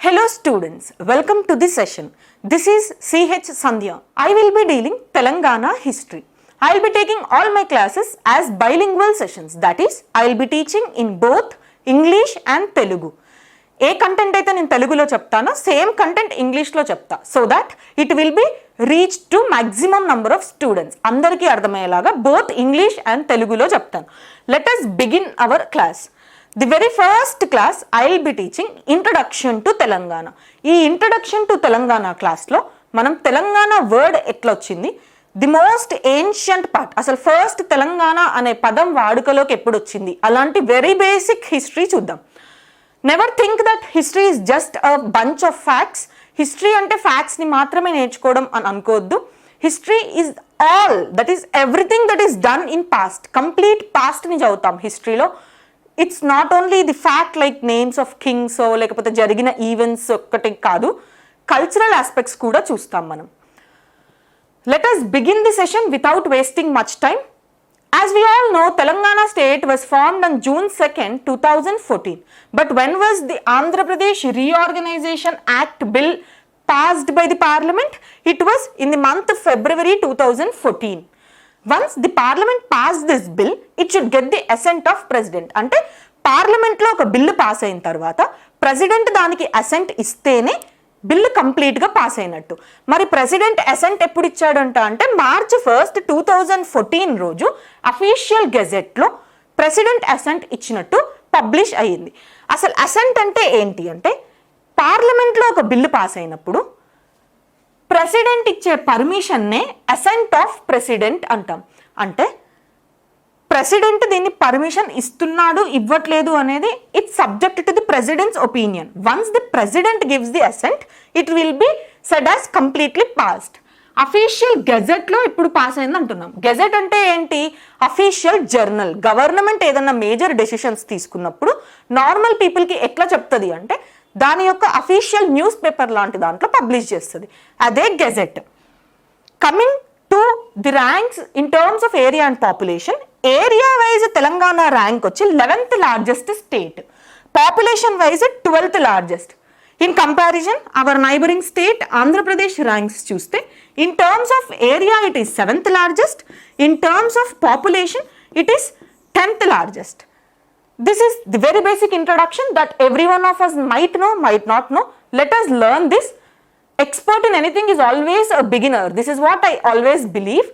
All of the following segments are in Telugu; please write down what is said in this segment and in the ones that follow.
Hello students, welcome to this session. This is CH Sandhya. I will be dealing Telangana history. I will be taking all my classes as bilingual sessions. That is, I will be teaching in both English and Telugu. A content అయితే నేను తెలుగులో చెప్తానో సేమ్ కంటెంట్ ఇంగ్లీష్లో చెప్తా so that it will B reach to maximum number of students. అందరికీ అర్థమయ్యేలాగా బోత్ ఇంగ్లీష్ అండ్ తెలుగులో చెప్తాను. Let us begin our class. The very first class I will be teaching Introduction to Telangana. ఈ Introduction to Telangana క్లాస్లో మనం తెలంగాణ వర్డ్ ఎట్లా వచ్చింది, ది మోస్ట్ ఏన్షియంట్ పార్ట్, అసలు ఫస్ట్ తెలంగాణ అనే పదం వాడుకలోకి ఎప్పుడు వచ్చింది, అలాంటి వెరీ బేసిక్ హిస్టరీ చూద్దాం. Never think that history is just a bunch of facts. History అంటే ఫ్యాక్ట్స్ని మాత్రమే నేర్చుకోవడం అని అనుకోవద్దు. History is all, that is everything that is done in past. Complete పాస్ట్ని చదువుతాం హిస్టరీలో. It's not only the fact like names of kings లేకపోతే జరిగిన ఈవెంట్స్ ఒక్కటి కాదు, కల్చరల్ ఆస్పెక్ట్స్ కూడా చూస్తాం మనం. Let us begin the session without wasting much time. As we all know, Telangana state was formed on June 2nd, 2014. But when was the Andhra Pradesh Reorganization Act bill passed by the parliament? It was in the month of February 2014. Once the parliament passed this bill, it should get the assent of president. అంటే పార్లమెంట్లో ఒక బిల్లు పాస్ అయిన తర్వాత ప్రెసిడెంట్ దానికి అసెంట్ ఇస్తేనే బిల్లు కంప్లీట్గా పాస్ అయినట్టు. మరి ప్రెసిడెంట్ అసెంట్ ఎప్పుడు ఇచ్చాడంట అంటే March 1st, 2014 రోజు అఫీషియల్ గెజెట్లో ప్రెసిడెంట్ అసెంట్ ఇచ్చినట్టు పబ్లిష్ అయ్యింది. అసలు అసెంట్ అంటే ఏంటి అంటే పార్లమెంట్లో ఒక బిల్లు పాస్ అయినప్పుడు ప్రెసిడెంట్ ఇచ్చే పర్మిషన్నే అసెంట్ ఆఫ్ ప్రెసిడెంట్ అంటాం. అంటే ప్రెసిడెంట్ దీన్ని పర్మిషన్ ఇస్తున్నాడు ఇవ్వట్లేదు అనేది it's subject to the president's opinion. Once the president gives the assent it will be said as completely passed. Official గెజెట్లో ఇప్పుడు పాస్ అయింది అంటున్నాం. గెజెట్ అంటే ఏంటి? Official journal. గవర్నమెంట్ ఏదన్నా మేజర్ డెసిషన్స్ తీసుకున్నప్పుడు నార్మల్ పీపుల్కి ఎట్లా చెప్తుంది అంటే దాని యొక్క అఫీషియల్ న్యూస్ పేపర్ లాంటి దాంట్లో పబ్లిష్ చేస్తుంది, అదే gazette. Coming to the ranks in terms of area and population, area wise Telangana rank వచ్చి 11th largest state, population wise 12th largest. In comparison our neighbouring state Andhra Pradesh ranks చూస్తే in terms of area it is 7th largest, in terms of population it is 10th largest. This is the very basic introduction that every one of us might know, might not know. Let us learn this. Expert in anything is always a beginner. This is what I always believe.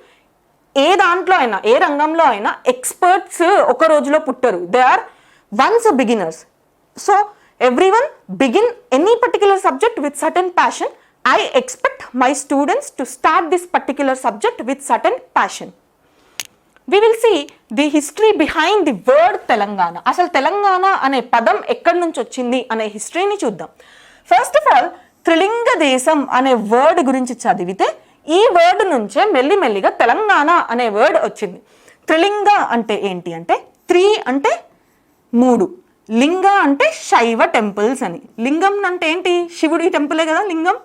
ఏ దాంట్లో అయినా ఏ రంగంలో అయినా ఎక్స్పర్ట్స్ ఒక రోజులో పుట్టరు. They are once beginners. So everyone begin any particular subject with certain passion. I expect my students to start this particular subject with certain passion. We will see the history behind the word Telangana. అసలు తెలంగాణ అనే పదం ఎక్కడి నుంచి వచ్చింది అనే హిస్టరీని చూద్దాం. ఫస్ట్ ఆఫ్ ఆల్ త్రిలింగ దేశం అనే వర్డ్ గురించి చదివితే ఈ వర్డ్ నుంచే మెల్లిమెల్లిగా తెలంగాణ అనే వర్డ్ వచ్చింది. త్రిలింగ అంటే ఏంటి అంటే త్రీ అంటే 3, లింగ అంటే శైవ టెంపుల్స్ అని. లింగం అంటే ఏంటి? శివుడి టెంపులే కదా లింగం.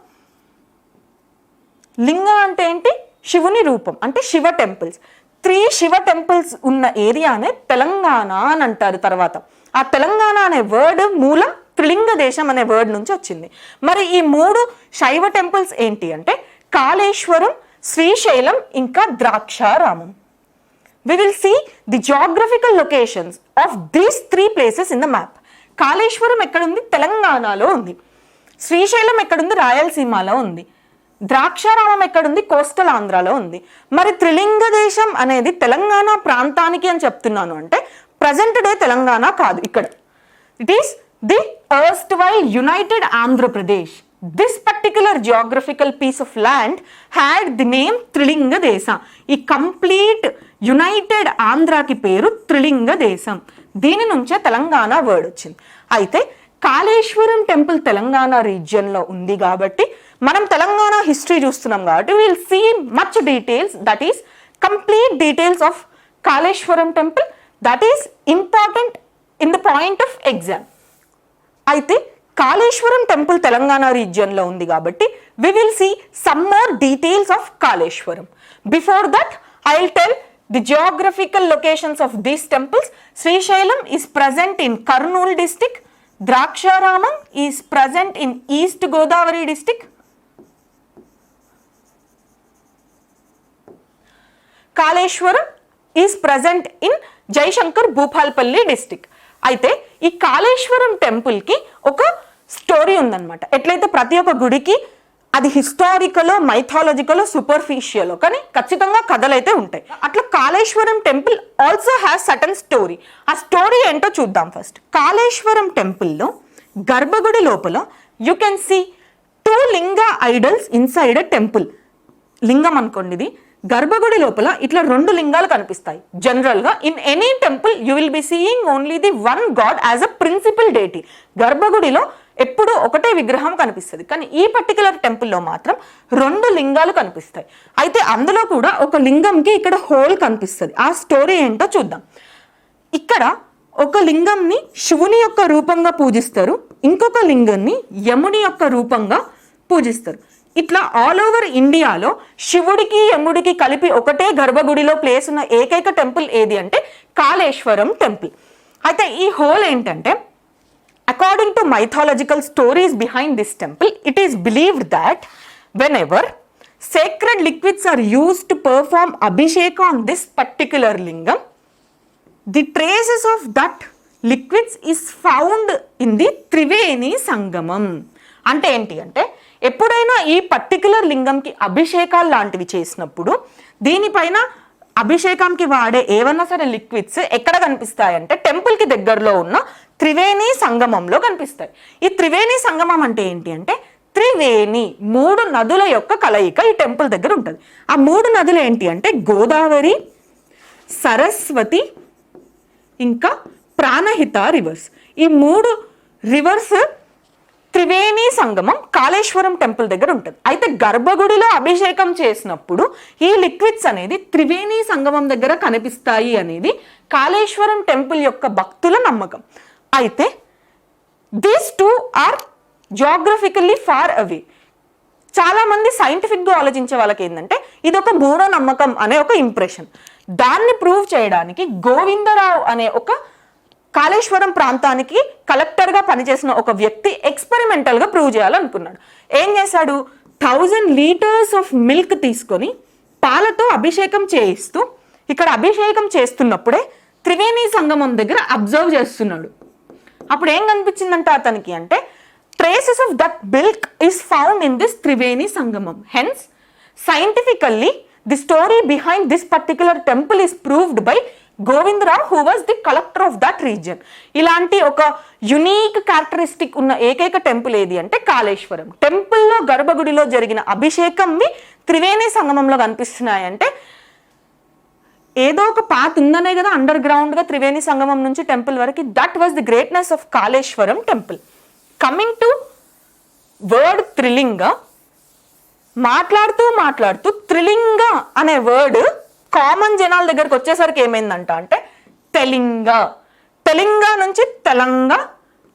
లింగ అంటే ఏంటి? శివుని రూపం అంటే శివ టెంపుల్స్. 3 శివ టెంపుల్స్ ఉన్న ఏరియానే తెలంగాణ అని అంటారు. తర్వాత ఆ తెలంగాణ అనే వర్డ్ మూలం త్రిలింగ దేశం అనే వర్డ్ నుంచి వచ్చింది. మరి ఈ 3 శైవ టెంపుల్స్ ఏంటి అంటే కాళేశ్వరం, శ్రీశైలం, ఇంకా Draksharamam. We will see the geographical locations of these 3 places in the map. Kaleshwaram ఎక్కడుంది? తెలంగాణలో ఉంది. శ్రీశైలం ఎక్కడుంది? రాయలసీమలో ఉంది. ద్రాక్షారామం ఎక్కడుంది? కోస్టల్ ఆంధ్రాలో ఉంది. మరి త్రిలింగ దేశం అనేది తెలంగాణ ప్రాంతానికి అని చెప్తున్నాను అంటే ప్రజెంట్ డే తెలంగాణ కాదు ఇక్కడ. It is the erstwhile united Andhra Pradesh. This particular geographical piece of land had the name Trilinga Desa. ఈ కంప్లీట్ యునైటెడ్ ఆంధ్రాకి పేరు త్రిలింగ దేశం. దీని నుంచే తెలంగాణ వర్డ్ వచ్చింది. అయితే కాళేశ్వరం టెంపుల్ తెలంగాణ రీజియన్లో ఉంది కాబట్టి మనం తెలంగాణ హిస్టరీ చూస్తున్నాం కాబట్టి will see much details, that is complete details of Kaleshwaram temple. That is important in the point of exam. అయితే కాళేశ్వరం టెంపుల్ తెలంగాణ రీజియన్లో ఉంది కాబట్టి we will see some more details of Kaleshwaram. Before that I will tell the geographical locations of these temples. Srisailam is present in Kurnool district. Draksharamam is present in East Godavari district. Kaleshwaram is present in Jaishankar Bhupalpalli district. అయితే ఈ కాళేశ్వరం టెంపుల్ కి ఒక స్టోరీ ఉందన్నమాట. ఎట్లయితే ప్రతి ఒక్క గుడికి అది హిస్టారికలో, మైథాలజికలో, సూపర్ఫిషియలో కానీ ఖచ్చితంగా కథలు అయితే ఉంటాయి. అట్లా Kaleshwaram temple also has certain story. ఆ స్టోరీ ఏంటో చూద్దాం ఫస్ట్. కాళేశ్వరం టెంపుల్లో గర్భగుడి లోపల యూ కెన్ సీ 2 లింగ ఐడల్స్ ఇన్సైడ్ ఎ టెంపుల్. లింగం అనుకోండి ఇది. గర్భగుడి లోపల ఇట్లా 2 లింగాలు కనిపిస్తాయి. జనరల్ గా in any temple you will be seeing only the 1 god as a principal deity. గర్భగుడిలో ఎప్పుడూ ఒకటే విగ్రహం కనిపిస్తుంది, కానీ ఈ పర్టికులర్ టెంపుల్లో మాత్రం 2 లింగాలు కనిపిస్తాయి. అయితే అందులో కూడా ఒక లింగంకి ఇక్కడ హోల్ కనిపిస్తుంది. ఆ స్టోరీ ఏంటో చూద్దాం. ఇక్కడ ఒక లింగంని శివుని యొక్క రూపంగా పూజిస్తారు, ఇంకొక లింగాన్ని యముని యొక్క రూపంగా పూజిస్తారు. ఇట్లా ఆల్ ఓవర్ ఇండియాలో శివుడికి యముడికి కలిపి ఒకటే గర్భగుడిలో ప్లేస్ ఉన్న ఏకైక టెంపుల్ ఏది అంటే కాళేశ్వరం టెంపుల్. అయితే ఈ హోల్ ఏంటంటే, according to mythological stories behind this temple, it is believed that whenever sacred liquids are used to perform abhishek on this particular lingam, the traces of that liquids is found in the Triveni Sangamam. అంటే ఏంటి అంటే, ఎప్పుడైనా ఈ పర్టికులర్ లింగంకి అభిషేకాలు లాంటివి చేసినప్పుడు దీనిపైన అభిషేకంకి వాడే ఏవన్నా సరే లిక్విడ్స్ ఎక్కడ కనిపిస్తాయంటే టెంపుల్కి దగ్గరలో ఉన్న త్రివేణి సంగమంలో కనిపిస్తాయి. ఈ త్రివేణి సంగమం అంటే ఏంటి అంటే, త్రివేణి 3 నదుల యొక్క కలయిక ఈ టెంపుల్ దగ్గర ఉంటుంది. ఆ 3 నదులు ఏంటి అంటే గోదావరి, సరస్వతి, ఇంకా ప్రాణహిత రివర్స్. ఈ 3 రివర్స్ త్రివేణి సంగమం కాళేశ్వరం టెంపుల్ దగ్గర ఉంటుంది. అయితే గర్భగుడిలో అభిషేకం చేసినప్పుడు ఈ లిక్విడ్స్ అనేది త్రివేణి సంగమం దగ్గర కనిపిస్తాయి అనేది కాళేశ్వరం టెంపుల్ యొక్క భక్తుల నమ్మకం. అయితే these 2 are geographically far away. చాలా మంది సైంటిఫిక్గా ఆలోచించే వాళ్ళకి ఏంటంటే ఇది ఒక మూఢ నమ్మకం అనే ఒక ఇంప్రెషన్. దాన్ని ప్రూవ్ చేయడానికి గోవిందరావు అనే ఒక కాళేశ్వరం ప్రాంతానికి కలెక్టర్గా పనిచేసిన ఒక వ్యక్తి ఎక్స్పెరిమెంటల్గా ప్రూవ్ చేయాలనుకున్నాడు. ఏం చేశాడు, 1000 లీటర్స్ ఆఫ్ మిల్క్ తీసుకొని పాలతో అభిషేకం చేయిస్తూ ఇక్కడ అభిషేకం చేస్తున్నప్పుడే త్రివేణి సంగమం దగ్గర అబ్జర్వ్ చేస్తున్నాడు. అప్పుడు ఏం కనిపించిందంటే అతనికి అంటే traces of that milk is found in this Triveni Sangamam. Hence scientifically the story behind this particular temple is proved by Govindarao who was the collector of that region. ఇలాంటి ఒక యునీక్ క్యారెక్టరిస్టిక్ ఉన్న ఏకైక టెంపుల్ ఏది అంటే కాళేశ్వరం. టెంపుల్లో గర్భగుడిలో జరిగిన అభిషేకంవి త్రివేణి సంగమంలో కనిపిస్తున్నాయంటే ఏదో ఒక పాత్ ఉందనే కదా అండర్ గ్రౌండ్గా త్రివేణి సంగమం నుంచి టెంపుల్ వరకు. That was the greatness of Kaleshwaram temple. Coming to word Trilinga, మాట్లాడుతూ త్రిలింగ అనే వర్డ్ కామన్ జనాల దగ్గరకు వచ్చేసరికి ఏమైందంట అంటే తెలంగా నుంచి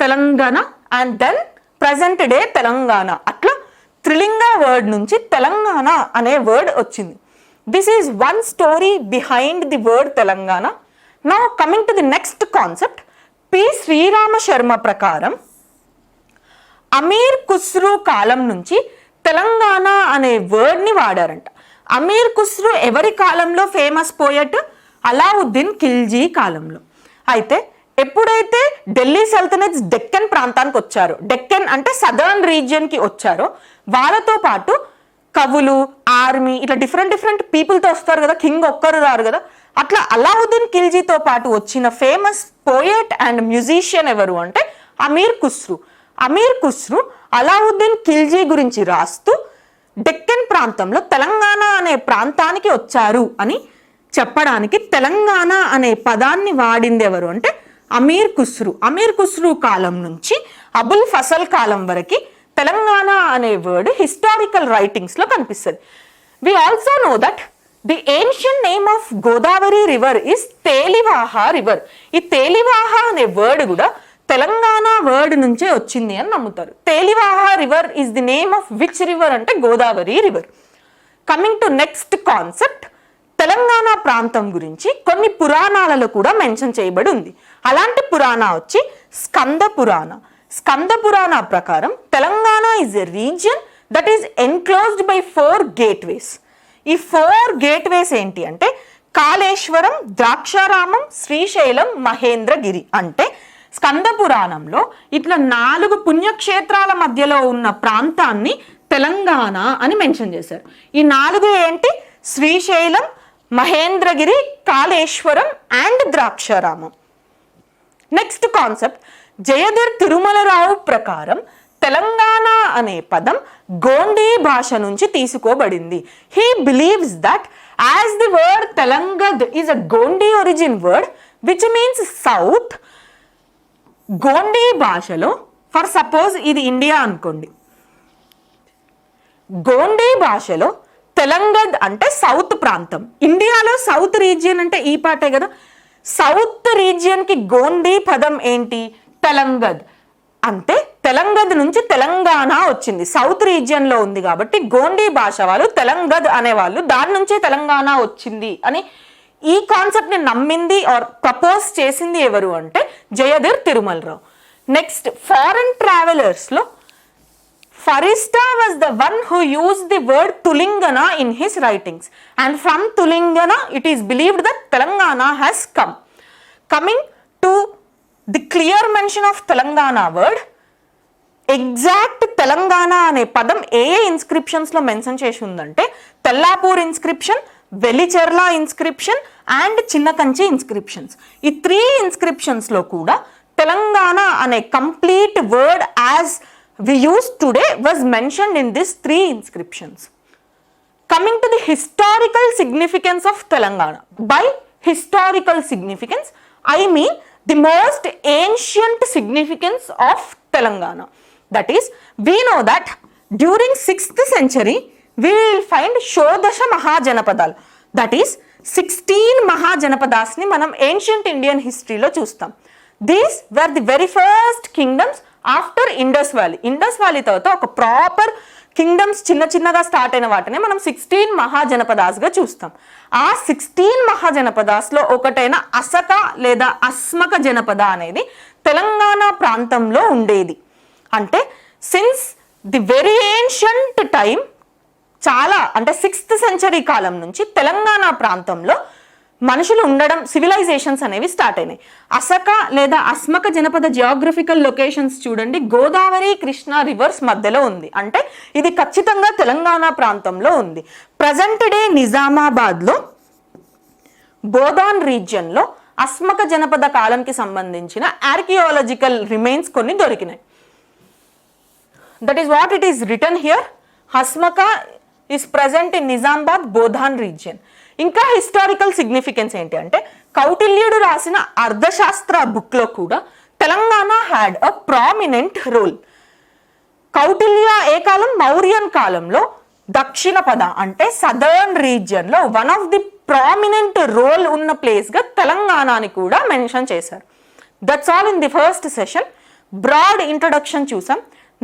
Telangana and then present day Telangana. అట్లా త్రిలింగ వర్డ్ నుంచి తెలంగాణ అనే వర్డ్ వచ్చింది. This is one story behind the word Telangana. Now coming to the next concept. P Srirama Sharma ప్రకారం అమీర్ ఖుస్రూ కాలం నుంచి తెలంగాణ అనే వర్డ్ని వాడారంట. అమీర్ ఖుస్రూ ఎవరి కాలంలో ఫేమస్ పోయట్? అలావుద్దీన్ ఖిల్జీ కాలంలో. అయితే ఎప్పుడైతే ఢిల్లీ సల్తనట్స్ డెక్కన్ ప్రాంతానికి వచ్చారో, డెక్కన్ అంటే సదర్న్ రీజియన్కి వచ్చారో, వాళ్ళతో పాటు కవులు, ఆర్మీ, ఇట్లా డిఫరెంట్ పీపుల్తో వస్తారు కదా, కింగ్ ఒక్కరు రారు కదా. అట్లా అలావుద్దీన్ ఖిల్జీతో పాటు వచ్చిన ఫేమస్ పోయట్ అండ్ మ్యూజిషియన్ ఎవరు అంటే అమీర్ ఖుస్రూ. అమీర్ ఖుస్రూ అలావుద్దీన్ ఖిల్జీ గురించి రాస్తూ డెక్కన్ ప్రాంతంలో తెలంగాణ అనే ప్రాంతానికి వచ్చారు అని చెప్పడానికి తెలంగాణ అనే పదాన్ని వాడింది ఎవరు అంటే అమీర్ ఖుస్రూ. అమీర్ ఖుస్రూ కాలం నుంచి అబుల్ ఫసల్ కాలం వరకు తెలంగాణ అనే వర్డ్ హిస్టారికల్ రైటింగ్స్లో కనిపిస్తుంది. We also know that the ancient name of Godavari river is Telivaha river. ఈ తేలివాహ అనే వర్డ్ కూడా తెలంగాణ వర్డ్ నుంచే వచ్చింది అని నమ్ముతారు. Telivaha river is the name of which river అంటే Godavari river. Coming to next concept, Telangana ప్రాంతం గురించి కొన్ని పురాణాలలో కూడా మెన్షన్ చేయబడి ఉంది. అలాంటి పురాణ వచ్చి స్కంద పురాణ. స్కంద పురాణ ప్రకారం Telangana is a region that is enclosed by 4 gateways. ఈ 4 gateways ఏంటి అంటే కాళేశ్వరం, ద్రాక్షారామం, శ్రీశైలం, మహేంద్రగిరి. అంటే స్కంద పురాణంలో ఇట్లా 4 పుణ్యక్షేత్రాల మధ్యలో ఉన్న ప్రాంతాన్ని తెలంగాణ అని మెన్షన్ చేశారు. ఈ 4 ఏంటి? Srisailam, Mahendragiri, Kaleshwaram and Draksharamam. Next concept, Jayadhar Tirumalarao ప్రకారం తెలంగాణ అనే పదం గోండీ భాష నుంచి తీసుకోబడింది. He believes that as the word Telangad is a Gondi origin word which means south. Gondi భాషలో, ఫర్ సపోజ్ ఇది ఇండియా అనుకోండి, గోండీ భాషలో తెలంగద్ అంటే సౌత్ ప్రాంతం. ఇండియాలో సౌత్ రీజియన్ అంటే ఈ పార్టే కదా. సౌత్ రీజియన్కి గోండీ పదం ఏంటి? తెలంగద్. అంటే తెలంగద్ నుంచి తెలంగాణ వచ్చింది, సౌత్ రీజియన్లో ఉంది కాబట్టి గోండీ భాష వాళ్ళు తెలంగద్ అనేవాళ్ళు, దాని నుంచే తెలంగాణ వచ్చింది అని ఈ కాన్సెప్ట్ని నమ్మింది ఆర్ ప్రపోజ్ చేసింది ఎవరు అంటే జయధర్ తిరుమలరావు. నెక్స్ట్, ఫారెన్ ట్రావెలర్స్లో Farista was the one who used the word Tulingana in his writings, and from Tulingana it is believed that Telangana has come. Coming to the clear mention of Telangana word, exact Telangana అనే పదం ఏ ఇన్స్క్రిప్షన్స్లో మెన్షన్ చేసి ఉందంటే Tellapur inscription, Velicherla inscription and Chinnakanchi inscriptions. ఈ 3 ఇన్స్క్రిప్షన్స్లో కూడా తెలంగాణ అనే complete word as we use today was mentioned in these 3 inscriptions. Coming to the historical significance of Telangana. By historical significance, I mean the most ancient significance of Telangana. That is, we know that during 6th century, we will find Shodasha Mahajanapadal. That is, 16 Mahajanapadas ni manam ancient Indian history lo chustam. These were the very first kingdoms after Indus valley. Indus valley తర్వాత ఒక ప్రాపర్ కింగ్డమ్స్ చిన్న చిన్నగా స్టార్ట్ అయిన వాటిని మనం 16 మహాజనపదాస్గా చూస్తాం. ఆ 16 మహాజనపదాస్లో ఒకటైన అసక లేదా అస్మక జనపద అనేది తెలంగాణ ప్రాంతంలో ఉండేది. అంటే since the very ancient time, చాలా అంటే 6th century కాలం నుంచి తెలంగాణ ప్రాంతంలో మనుషులు ఉండడం, సివిలైజేషన్స్ అనేవి స్టార్ట్ అయినాయి. అసక లేదా అస్మక జనపద జియోగ్రఫికల్ లొకేషన్స్ చూడండి, గోదావరి కృష్ణ రివర్స్ మధ్యలో ఉంది. అంటే ఇది ఖచ్చితంగా తెలంగాణ ప్రాంతంలో ఉంది. ప్రజెంట్ డే నిజామాబాద్లో బోధాన్ రీజియన్లో అస్మక జనపద కాలంకి సంబంధించిన ఆర్కియాలజికల్ రిమైన్స్ కొన్ని దొరికినాయి. That is what it is written here. Asmaka is present in Nizamabad Bodhan region. ఇంకా హిస్టారికల్ సిగ్నిఫికెన్స్ ఏంటి అంటే కౌటిల్యుడు రాసిన అర్థశాస్త్ర బుక్లో కూడా Telangana had a prominent role. Kautilya ఏ కాలం? మౌర్యన్ కాలంలో దక్షిణ పద అంటే సదర్న్ రీజియన్లో one of the prominent role ఉన్న ప్లేస్గా తెలంగాణని కూడా మెన్షన్ చేశారు. That's all in the first session. Broad introduction చూసాం.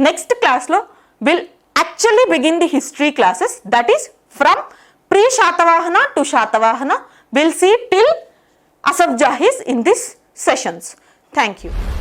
నెక్స్ట్ క్లాస్లో will actually begin the history classes, that is from pre-Shatavahana to Shatavahana. We'll see till Asaf Jahiz in these sessions. Thank you.